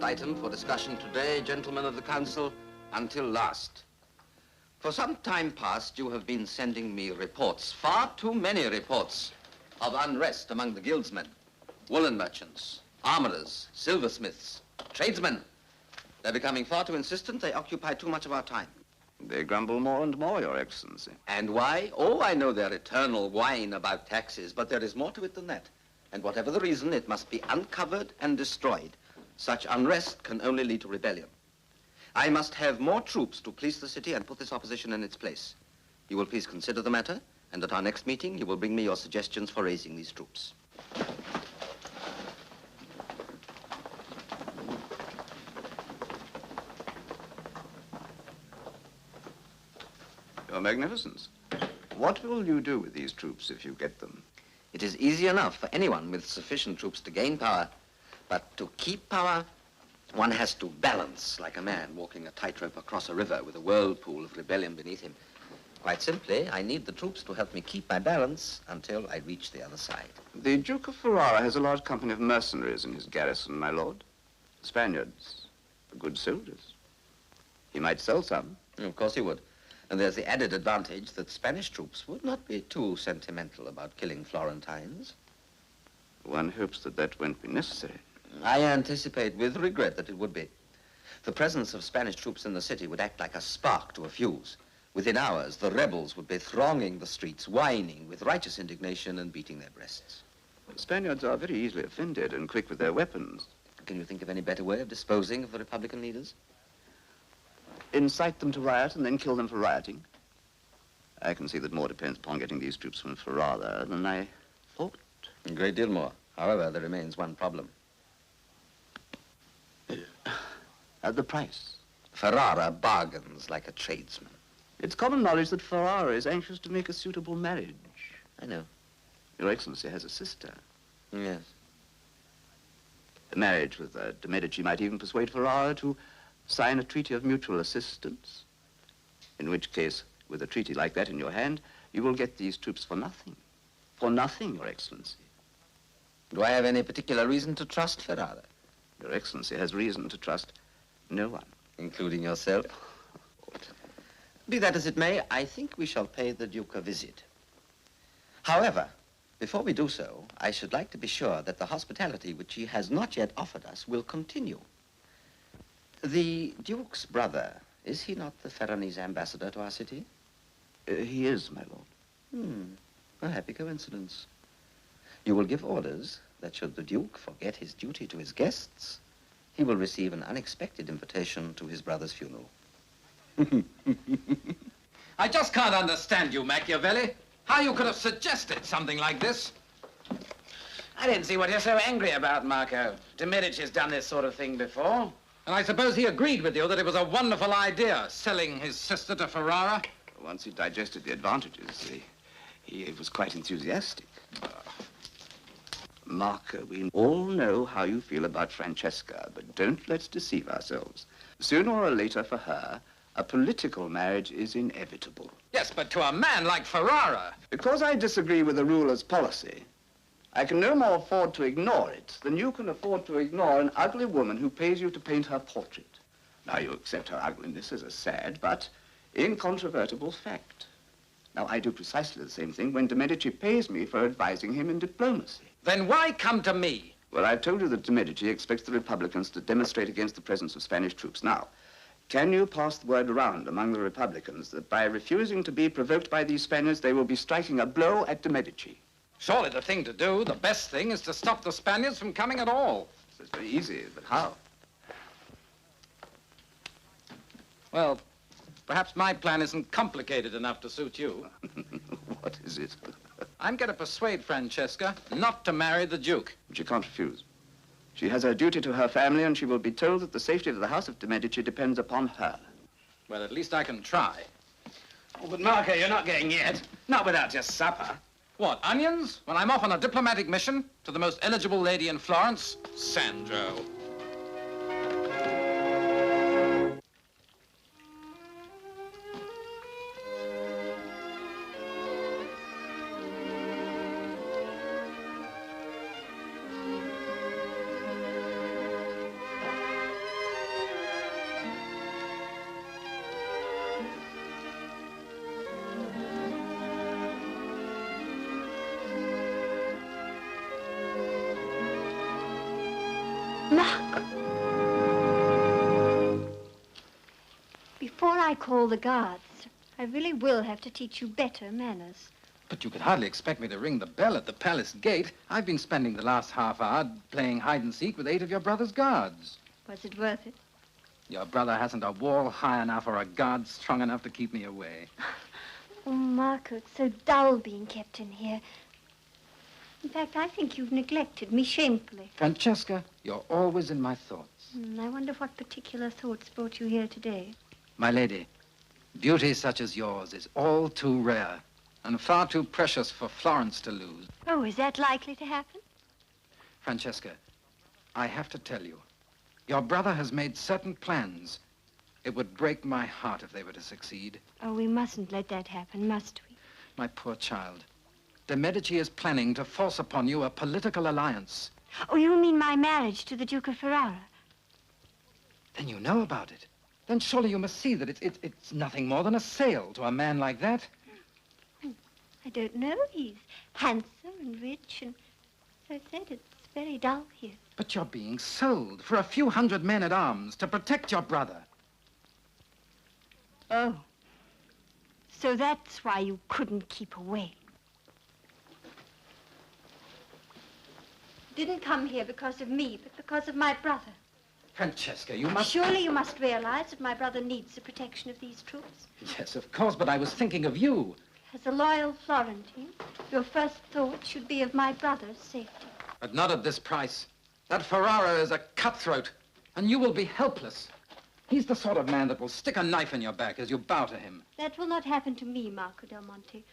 item for discussion today, gentlemen of the council, until last. For some time past, you have been sending me reports, far too many reports, of unrest among the guildsmen, woolen merchants, armorers, silversmiths, tradesmen. They're becoming far too insistent. They occupy too much of our time. They grumble more and more, Your Excellency. And why? Oh, I know their eternal whine about taxes, but there is more to it than that. And whatever the reason, it must be uncovered and destroyed. Such unrest can only lead to rebellion. I must have more troops to police the city and put this opposition in its place. You will please consider the matter, and at our next meeting, you will bring me your suggestions for raising these troops. Your Magnificence, what will you do with these troops if you get them? It is easy enough for anyone with sufficient troops to gain power, but to keep power, one has to balance like a man walking a tightrope across a river with a whirlpool of rebellion beneath him. Quite simply, I need the troops to help me keep my balance until I reach the other side. The Duke of Ferrara has a large company of mercenaries in his garrison, my lord. Spaniards, good soldiers. He might sell some. Of course he would. And there's the added advantage that Spanish troops would not be too sentimental about killing Florentines. One hopes that that won't be necessary. I anticipate with regret that it would be. The presence of Spanish troops in the city would act like a spark to a fuse. Within hours, the rebels would be thronging the streets, whining with righteous indignation and beating their breasts. The Spaniards are very easily offended and quick with their weapons. Can you think of any better way of disposing of the Republican leaders? Incite them to riot and then kill them for rioting. I can see that more depends upon getting these troops from Ferrara than I thought. A great deal more. However, there remains one problem. The price. Ferrara bargains like a tradesman. It's common knowledge that Ferrara is anxious to make a suitable marriage. I know. Your Excellency has a sister. Yes. A marriage with de Medici might even persuade Ferrara to sign a treaty of mutual assistance. In which case, with a treaty like that in your hand, you will get these troops for nothing. For nothing, Your Excellency. Do I have any particular reason to trust Ferrara? Your Excellency has reason to trust no one. Including yourself? Be that as it may, I think we shall pay the Duke a visit. However, before we do so, I should like to be sure that the hospitality which he has not yet offered us will continue. The Duke's brother, is he not the Ferranese ambassador to our city? He is, my lord. A happy coincidence. You will give orders that should the Duke forget his duty to his guests, he will receive an unexpected invitation to his brother's funeral. I just can't understand you, Machiavelli. How you could have suggested something like this. I didn't see what you're so angry about, Marco. De Medici's done this sort of thing before. And I suppose he agreed with you that it was a wonderful idea, selling his sister to Ferrara? Once he digested the advantages, he was quite enthusiastic. Marco, we all know how you feel about Francesca, but don't let's deceive ourselves. Sooner or later for her, a political marriage is inevitable. Yes, but to a man like Ferrara. Because I disagree with the ruler's policy, I can no more afford to ignore it than you can afford to ignore an ugly woman who pays you to paint her portrait. Now, you accept her ugliness as a sad but incontrovertible fact. Now, I do precisely the same thing when de Medici pays me for advising him in diplomacy. Then why come to me? Well, I've told you that de Medici expects the Republicans to demonstrate against the presence of Spanish troops. Now, can you pass the word around among the Republicans that by refusing to be provoked by these Spaniards, they will be striking a blow at de Medici? Surely the thing to do, the best thing, is to stop the Spaniards from coming at all. It's very easy, but how? Well, perhaps my plan isn't complicated enough to suit you. What is it? I'm going to persuade Francesca not to marry the Duke. She can't refuse. She has her duty to her family, and she will be told that the safety of the House of de Medici depends upon her. Well, at least I can try. Oh, but Marco, you're not going yet. Not without your supper. What, onions? When I'm off on a diplomatic mission to the most eligible lady in Florence, Sandro. I call the guards. I really will have to teach you better manners. But you could hardly expect me to ring the bell at the palace gate. I've been spending the last half hour playing hide-and-seek with 8 of your brother's guards. Was it worth it? Your brother hasn't a wall high enough or a guard strong enough to keep me away. Oh, Marco, it's so dull being kept in here. In fact, I think you've neglected me shamefully. Francesca, you're always in my thoughts. I wonder what particular thoughts brought you here today. My lady, beauty such as yours is all too rare and far too precious for Florence to lose. Oh, is that likely to happen? Francesca, I have to tell you, your brother has made certain plans. It would break my heart if they were to succeed. Oh, we mustn't let that happen, must we? My poor child. De Medici is planning to force upon you a political alliance. Oh, you mean my marriage to the Duke of Ferrara? Then you know about it. Then surely you must see that it's nothing more than a sale to a man like that. I don't know. He's handsome and rich, and as I said, it's very dull here. But you're being sold for a few hundred men-at-arms to protect your brother. Oh. So that's why you couldn't keep away. You didn't come here because of me, but because of my brother. Francesca, you must... Surely you must realize that my brother needs the protection of these troops. Yes, of course, but I was thinking of you. As a loyal Florentine, your first thought should be of my brother's safety. But not at this price. That Ferrara is a cutthroat, and you will be helpless. He's the sort of man that will stick a knife in your back as you bow to him. That will not happen to me, Marco del Monte.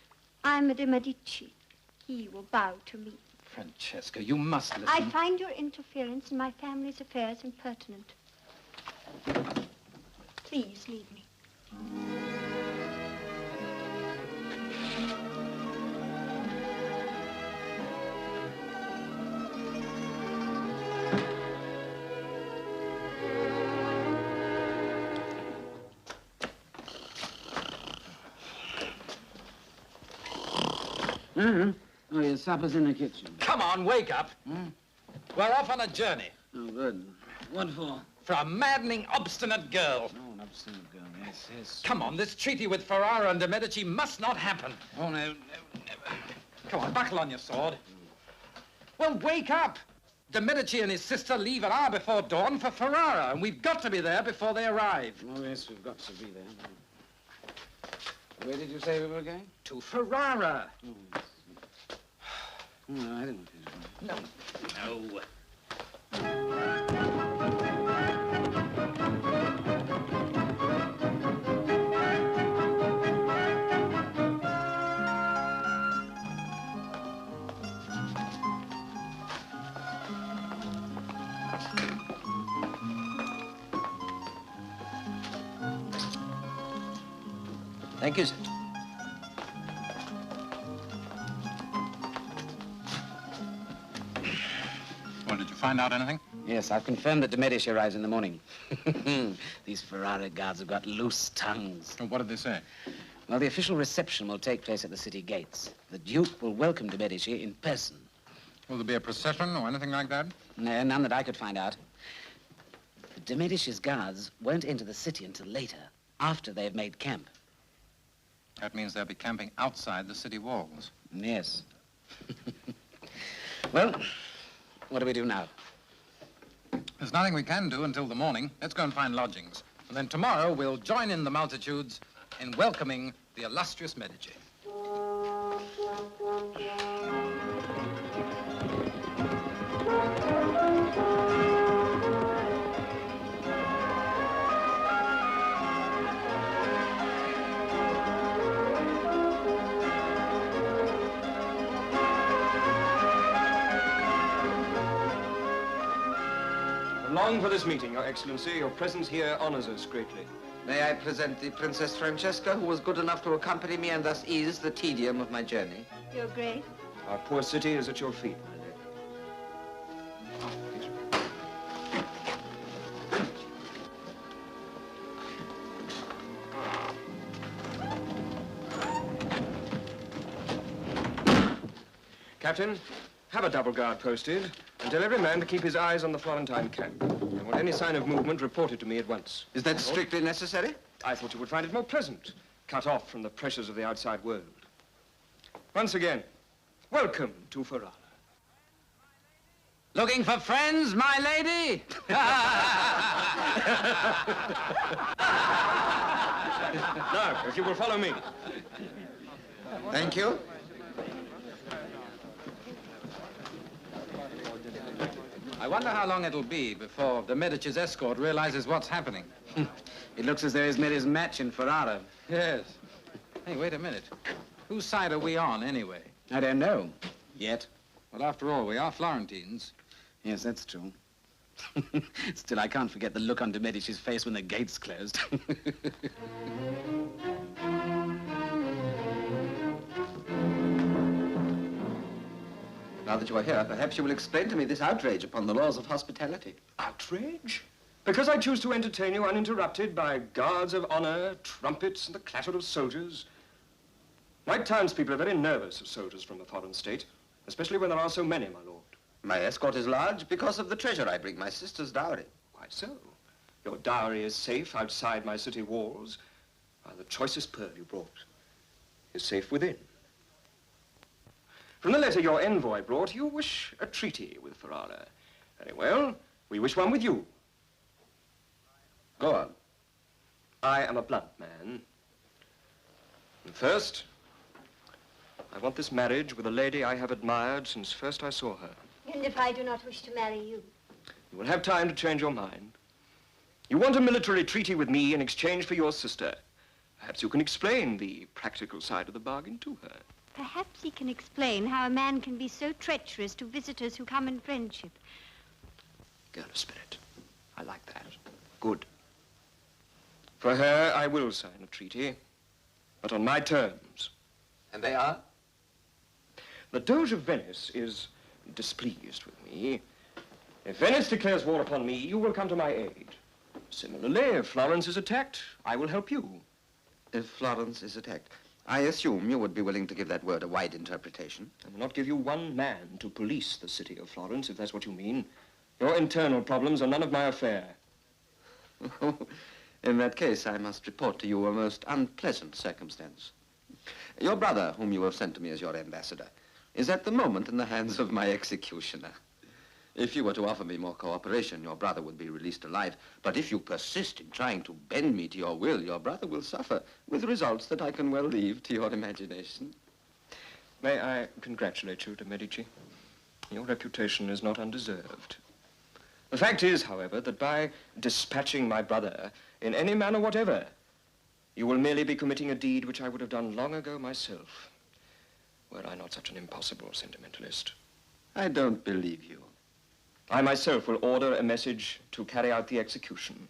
I'm a de Medici. He will bow to me. Francesca, you must listen. I find your interference in my family's affairs impertinent. Please leave me. Oh, your supper's in the kitchen. Come on, wake up. We're off on a journey. Oh, good. What for? For a maddening, obstinate girl. Oh, an obstinate girl. Yes, yes. Come on, this treaty with Ferrara and de Medici must not happen. Oh, no, never. Come on, buckle on your sword. Well, wake up. De Medici and his sister leave an hour before dawn for Ferrara, and we've got to be there before they arrive. Oh, yes, we've got to be there. Where did you say we were going? To Ferrara. Oh, yes. Oh, no, I didn't feel it. No. Thank you, sir. Well, did you find out anything? Yes, I've confirmed that de Medici arrives in the morning. These Ferrara guards have got loose tongues. Well, what did they say? Well, the official reception will take place at the city gates. The Duke will welcome de Medici in person. Will there be a procession or anything like that? No, none that I could find out. De Medici's guards won't enter the city until later, after they've made camp. That means they'll be camping outside the city walls. Yes. Well, what do we do now? There's nothing we can do until the morning. Let's go and find lodgings. And then tomorrow we'll join in the multitudes in welcoming the illustrious Medici. Long for this meeting, Your Excellency. Your presence here honors us greatly. May I present the Princess Francesca, who was good enough to accompany me and thus ease the tedium of my journey. Your Grace. Our poor city is at your feet, my lady. Captain, have a double guard posted and tell every man to keep his eyes on the Florentine camp. And want any sign of movement reported to me at once. Is that strictly necessary? I thought you would find it more pleasant, cut off from the pressures of the outside world. Once again, welcome to Ferrara. Looking for friends, my lady? Now, if you will follow me. Thank you. I wonder how long it'll be before the Medici's escort realizes what's happening. It looks as though he's made his match in Ferrara. Yes. Hey, wait a minute. Whose side are we on, anyway? I don't know. Yet. Well, after all, we are Florentines. Yes, that's true. Still, I can't forget the look on de Medici's face when the gates closed. Now that you are here, perhaps you will explain to me this outrage upon the laws of hospitality. Outrage? Because I choose to entertain you uninterrupted by guards of honor, trumpets, and the clatter of soldiers. My townspeople are very nervous of soldiers from a foreign state, especially when there are so many, my lord. My escort is large because of the treasure I bring, my sister's dowry. Quite so. Your dowry is safe outside my city walls, while the choicest pearl you brought is safe within. From the letter your envoy brought, you wish a treaty with Ferrara. Very well, we wish one with you. Go on. I am a blunt man. And first, I want this marriage with a lady I have admired since first I saw her. And if I do not wish to marry you? You will have time to change your mind. You want a military treaty with me in exchange for your sister. Perhaps you can explain the practical side of the bargain to her. Perhaps he can explain how a man can be so treacherous to visitors who come in friendship. Girl of spirit. I like that. Good. For her, I will sign a treaty, but on my terms. And they are? The Doge of Venice is displeased with me. If Venice declares war upon me, you will come to my aid. Similarly, if Florence is attacked, I will help you. If Florence is attacked, I assume you would be willing to give that word a wide interpretation. I will not give you one man to police the city of Florence, if that's what you mean. Your internal problems are none of my affair. In that case, I must report to you a most unpleasant circumstance. Your brother, whom you have sent to me as your ambassador, is at the moment in the hands of my executioner. If you were to offer me more cooperation, your brother would be released alive. But if you persist in trying to bend me to your will, your brother will suffer, with results that I can well leave to your imagination. May I congratulate you, de Medici? Your reputation is not undeserved. The fact is, however, that by dispatching my brother in any manner whatever, you will merely be committing a deed which I would have done long ago myself, were I not such an impossible sentimentalist. I don't believe you. I myself will order a message to carry out the execution.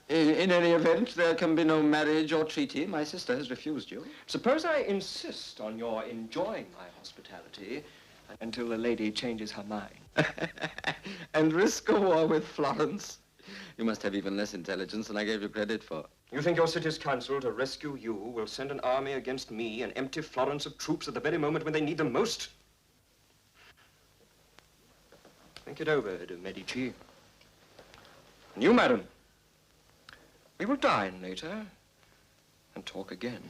In any event, there can be no marriage or treaty. My sister has refused you. Suppose I insist on your enjoying my hospitality until the lady changes her mind. And risk a war with Florence? You must have even less intelligence than I gave you credit for. You think your city's council, to rescue you, will send an army against me and empty Florence of troops at the very moment when they need them most? Think it over, de Medici. And you, madam, we will dine later and talk again.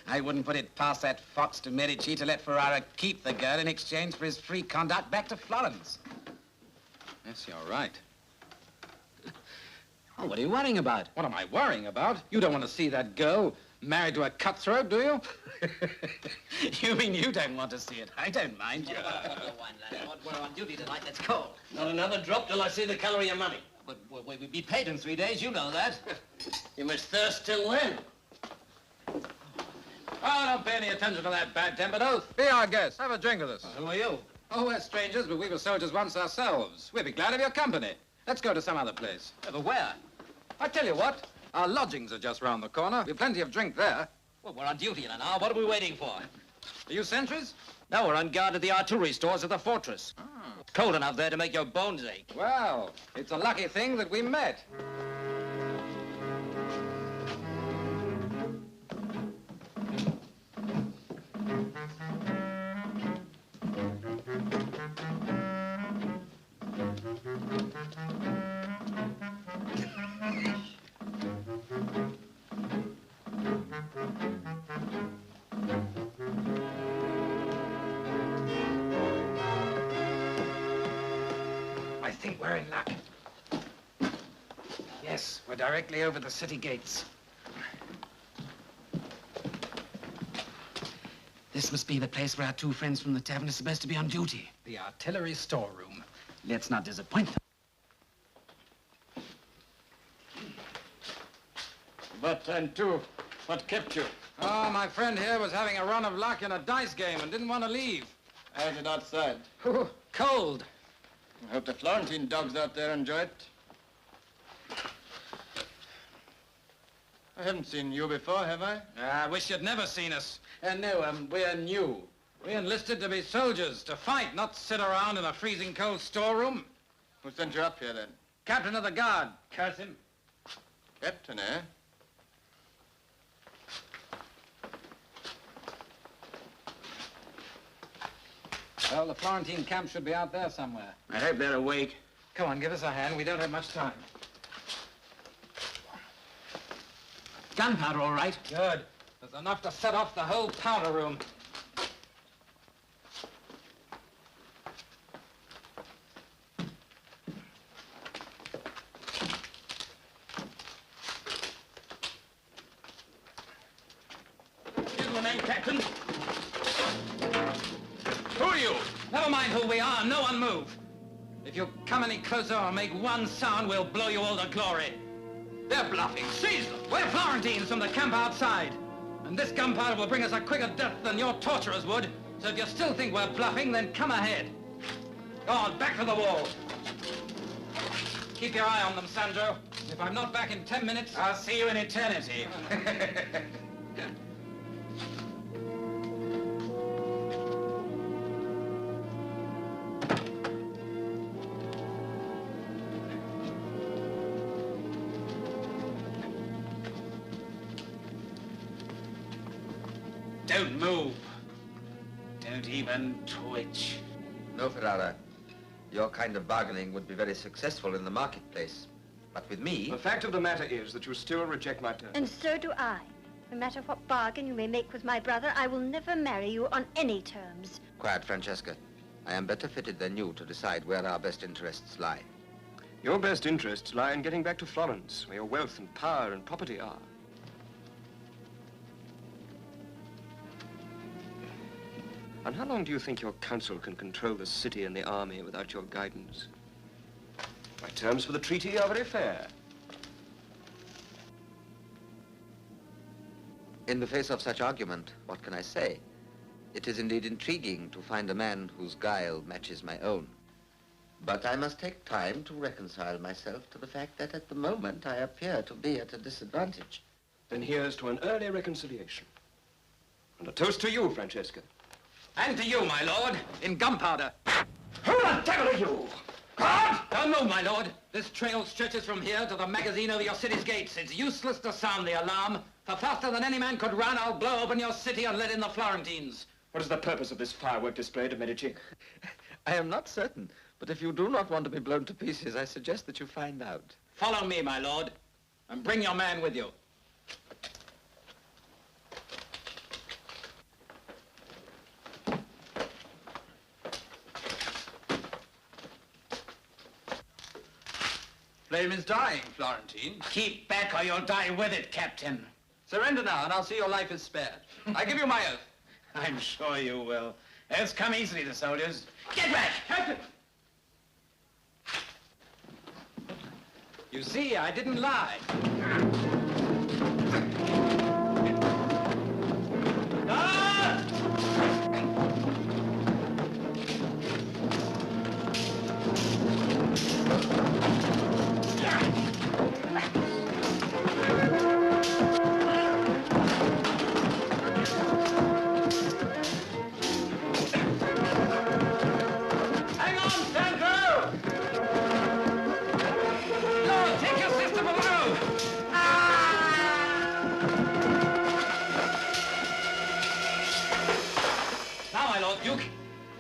I wouldn't put it past that fox de Medici to let Ferrara keep the girl in exchange for his free conduct back to Florence. Yes, you're right. Oh, what are you worrying about? What am I worrying about? You don't want to see that girl married to a cutthroat, do you? You mean you don't want to see it? I don't mind. We're on duty tonight, let's go. Not another drop till I see the color of your money. But we'll be paid in 3 days, you know that. You must thirst till then. Oh, don't pay any attention to that bad-tempered oath. Be our guest. Have a drink with us. Who are you? Oh, we're strangers, but we were soldiers once ourselves. We'd be glad of your company. Let's go to some other place. But where? I tell you what, our lodgings are just round the corner. We've plenty of drink there. Well, we're on duty now. What are we waiting for? Are you sentries? No, we're on guard at the artillery stores of the fortress. It's cold enough there to make your bones ache. Well, it's a lucky thing that we met. I think we're in luck. Yes, we're directly over the city gates. This must be the place where our two friends from the tavern are supposed to be on duty. The artillery storeroom. Let's not disappoint them. But, and two, what kept you? Oh, my friend here was having a run of luck in a dice game and didn't want to leave. How's it outside? Ooh, cold. I hope the Florentine dogs out there enjoy it. I haven't seen you before, have I? I wish you'd never seen us. No, we're new. We enlisted to be soldiers, to fight, not sit around in a freezing cold storeroom. Who sent you up here, then? Captain of the guard, curse him. Captain, eh? Well, the Florentine camp should be out there somewhere. I hope they're awake. Come on, give us a hand. We don't have much time. Gunpowder, all right. Good. There's enough to set off the whole powder room. Give the name, Captain. Who are you? Never mind who we are. No one move. If you come any closer or make one sound, we'll blow you all to glory. They're bluffing. Seize them. We're Florentines from the camp outside. And this gunpowder will bring us a quicker death than your torturers would. So if you still think we're bluffing, then come ahead. Go on, back to the wall. Keep your eye on them, Sandro. If I'm not back in 10 minutes... I'll see you in eternity. Don't move. Don't even twitch. No, Ferrara. Your kind of bargaining would be very successful in the marketplace. But with me... The fact of the matter is that you still reject my terms. And so do I. No matter what bargain you may make with my brother, I will never marry you on any terms. Quiet, Francesca. I am better fitted than you to decide where our best interests lie. Your best interests lie in getting back to Florence, where your wealth and power and property are. And how long do you think your council can control the city and the army without your guidance? My terms for the treaty are very fair. In the face of such argument, what can I say? It is indeed intriguing to find a man whose guile matches my own. But I must take time to reconcile myself to the fact that at the moment I appear to be at a disadvantage. Then here's to an early reconciliation. And a toast to you, Francesca. And to you, my lord, in gunpowder. Who the devil are you? Guard! Don't move, my lord. This trail stretches from here to the magazine over your city's gates. It's useless to sound the alarm. For faster than any man could run, I'll blow open your city and let in the Florentines. What is the purpose of this firework display, de Medici? I am not certain, but if you do not want to be blown to pieces, I suggest that you find out. Follow me, my lord, and bring your man with you. Flame is dying, Florentine. Keep back or you'll die with it, Captain. Surrender now, and I'll see your life is spared. I give you my oath. I'm sure you will. Oaths come easily to soldiers. Get back! Captain! You see, I didn't lie.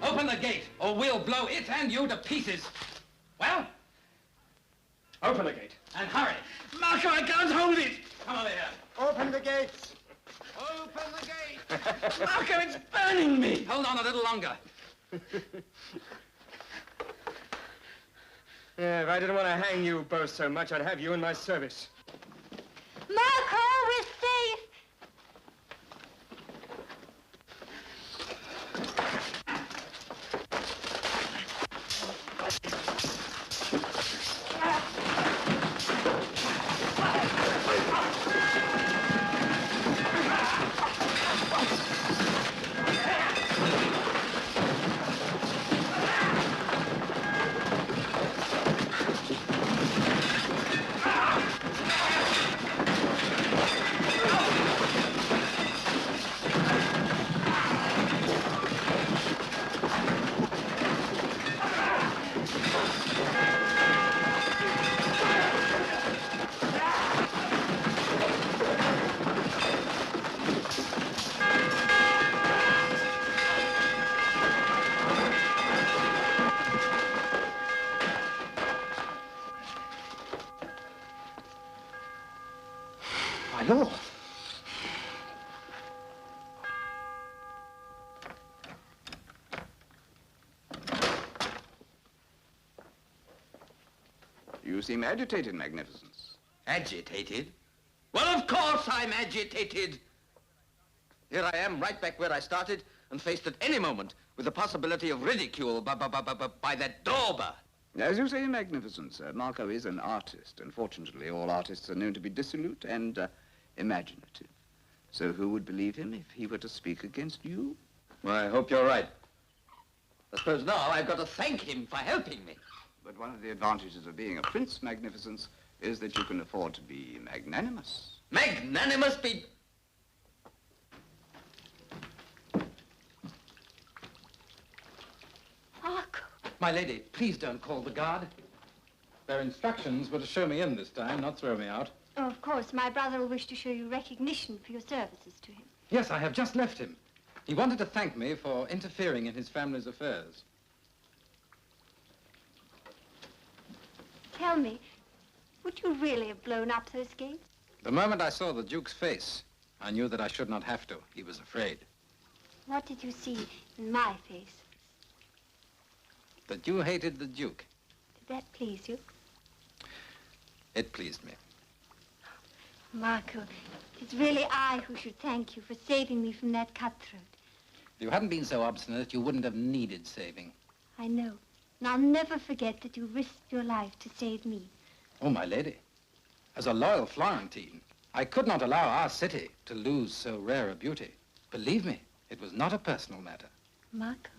Open the gate, or we'll blow it and you to pieces. Well? Open the gate. And hurry. Marco, I can't hold it. Come over here. Open the gates. Open the gate. Marco, it's burning me. Hold on a little longer. Yeah, if I didn't want to hang you both so much, I'd have you in my service. Marco, we're safe. My lord. You seem agitated, Magnificence. Agitated? Well, of course I'm agitated. Here I am, right back where I started, and faced at any moment with the possibility of ridicule by that dauber. As you say, Magnificence, Marco is an artist. Unfortunately, all artists are known to be dissolute and imaginative. So who would believe him if he were to speak against you? Well, I hope you're right. I suppose now I've got to thank him for helping me. But one of the advantages of being a prince, Magnificence, is that you can afford to be magnanimous. Magnanimous be... Marco. My lady, please don't call the guard. Their instructions were to show me in this time, not throw me out. Oh, of course, my brother will wish to show you recognition for your services to him. Yes, I have just left him. He wanted to thank me for interfering in his family's affairs. Tell me, would you really have blown up those gates? The moment I saw the Duke's face, I knew that I should not have to. He was afraid. What did you see in my face? That you hated the Duke. Did that please you? It pleased me. Marco, it's really I who should thank you for saving me from that cutthroat. If you hadn't been so obstinate, you wouldn't have needed saving. I know. And I'll never forget that you risked your life to save me. Oh, my lady, as a loyal Florentine, I could not allow our city to lose so rare a beauty. Believe me, it was not a personal matter. Marco,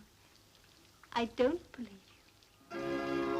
I don't believe you.